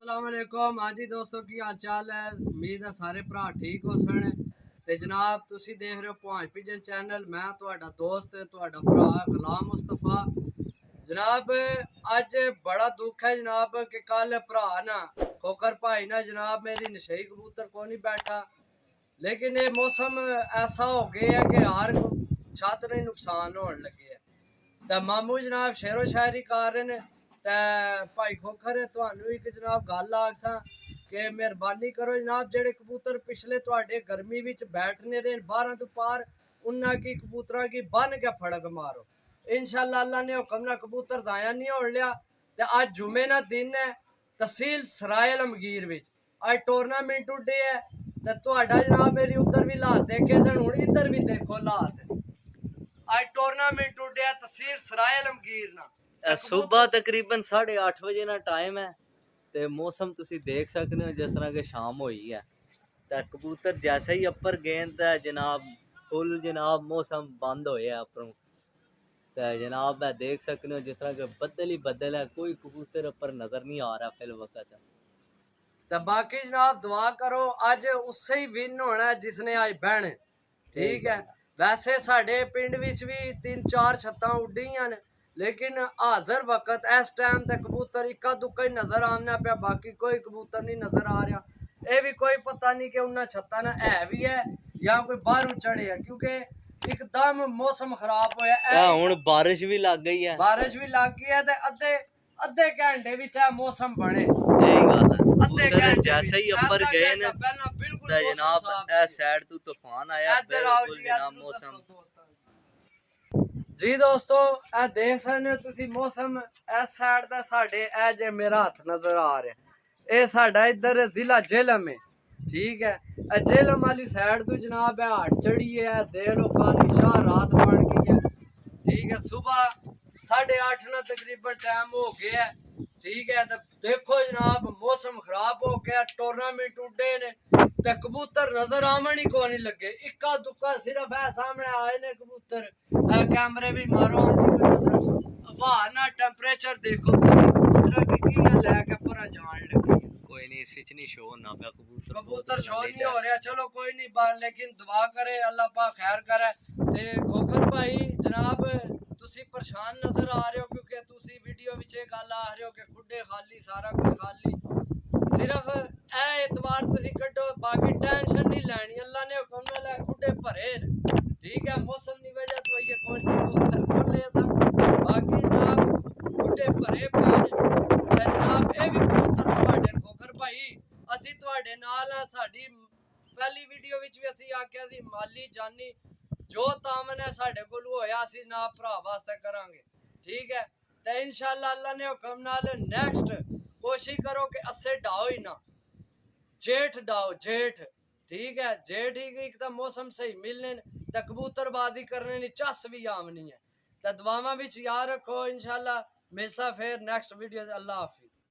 अस्सलाम वालेकुम। हाँ जी दोस्तों, की हाल चाल है? उम्मीद है सारे भरा ठीक हो सन। ते जनाब तुसी देख रहे हो भांज पिजन चैनल। मैं तुहाडा दोस्त तुहाडा भरा गुलाम मुस्तफा। जनाब अज बड़ा दुख है जनाब कि कल भरा ना खोकर भाई ना जनाब मेरी नशई कबूतर को नहीं बैठा। लेकिन ये मौसम ऐसा हो गया है कि हर छत ने नुकसान होने लगे है। तो मामू जनाब शेरो शायरी कर रहे हैं। ते भाई खोखर तुहानू एक जनाब गल आखसां कि मेहरबानी करो जनाब, जेडे कबूतर पिछले तुहाडे गर्मी विच बैठने रहे 12 तो पार, उन्ना की कबूतरा की बन के फड़क मारो। इंशाअल्लाह अल्लाह ने हुक्म ना कबूतर दाया नहीं होने लिया। ते अज जुमे ना दिन है, तहसील सराय अलमगीर विच अज टूरनामेंट उड्डे है। ते तुहाडा जनाब मेरी उधर भी हालात देखे सन, हुण इधर भी देखो हालात। आज टूर्नामेंट उड्डया तहसील सराय अलमगीर ना सुबह तकरीबन 8:30 बजे ना टाइम है ते मौसम तुसी देख सकते हो जिस तरह के शाम हुई है। ते कबूतर जैसे ही अपर गेंद है जनाब फुल जनाब मौसम बंद होया अपरों। ते जनाब है देख सकते हो जिस तरह के बदल ही बदल है, कोई कबूतर ऊपर नजर नहीं आ रहा फिल वक्त। तो बाकी जनाब दुआ करो अज उससे ही विन होना है जिसने आज बहने। ठीक है, वैसे साडे पिंड विच भी 3-4 छत्तां उड्डियां ने, लेकिन हाजर वक्त इस टाइम ते कबूतर इक्का दुक्का ही नजर आना पे, बाकी कोई कबूतर नहीं नजर आ रहा। ये भी कोई पता नहीं कि उन्हें छत्तां ना है भी है या कोई बाहरों चढ़े है, क्योंकि एकदम मौसम खराब होया। हुण बारिश भी लग गई है, बारिश भी लग गई है। ते अद्धे अद्धे घंटे विच मौसम बने यही गल है। अद्धे कबूतर घंटे जैसे ही अपर गए न पहला बिल्कुल ते मौसम जनाब साफ ए सी। साइड तो तूफान आया, इधर आओ बिल्कुल जी, जनाब इधर मौसम जी दोस्तों ए देख सकते हो तुसी मौसम इस साइड दा साडे ए जे मेरा हथ नजर आ रहा ए साडा इधर जिला जेलम है। ठीक है, ए जेलम वाली साइड तो जनाब है हट चढ़ी है, देख लो काली शाह रात बन गई है। ठीक है, सुबह 8:30 ना तकरीबन टाइम हो गया है। ठीक है, तो देखो जनाब मौसम खराब हो गया, टूर्नामेंट उड्डे ने ते कबूतर नजर आवन ही को नहीं लगे। इक्का दुक्का सिर्फ है सामने आए ने कबूतर। कैमरे भी मारो हवा ना टेम्परेचर देखो कबूतर की लैके पूरा जान लगी। कोई नहीं स्विच नहीं शो होना पे कबूतर कबूतर शो नहीं हो रहा, चलो कोई नहीं बात, लेकिन दुआ करे अल्लाह पाक खैर करे। ते खोखर भाई जनाब तुसी परेशान नजर आ रहे हो, क्योंकि तुसी वीडियो विच ये गल आ रहे हो कि खुडे खाली सारा कुछ खाली। सिर्फ ए एतवार तुसी कड्डो, बाकी टेंशन नहीं लैनी, अल्लाह ने हुक्म नाल खुडे भरे न। ठीक है, मौसम की वजह तो ये कौन कबूतर खुले था, बाकी जनाब खुडे भरे पे ने। जनाब ये भी कबूतर तुहाडे खोखर भाई ਅਸੀਂ ਤੁਹਾਡੇ ਨਾਲ ਆ। ਸਾਡੀ ਪਹਿਲੀ ਵੀਡੀਓ ਵਿੱਚ ਵੀ ਅਸੀਂ ਆਖਿਆ ਸੀ ਮਾਲੀ ਜਾਨੀ ਜੋ ਤਾਮਨ ਹੈ ਸਾਡੇ ਕੋਲ ਹੋਇਆ ਅਸੀਂ ਨਾ ਭਰਾ ਵਾਸਤੇ ਕਰਾਂਗੇ। ਠੀਕ ਹੈ, ਤੇ ਇਨਸ਼ਾਅੱਲਾ ਅੱਲਾ ਨੇ ਹੁਕਮ ਨਾਲ ਨੈਕਸਟ कोशिश करो कि अस्से डाओ ही ना, जेठ डाओ जेठ। ठीक है, जेठ ही एक तो मौसम सही मिलने तो कबूतरबाजी करने की चस भी आमनी है। तो दुआवां विच याद रखो, इंशाअल्लाह मिलसा फिर नेक्स्ट वीडियो। अल्लाह हाफिज।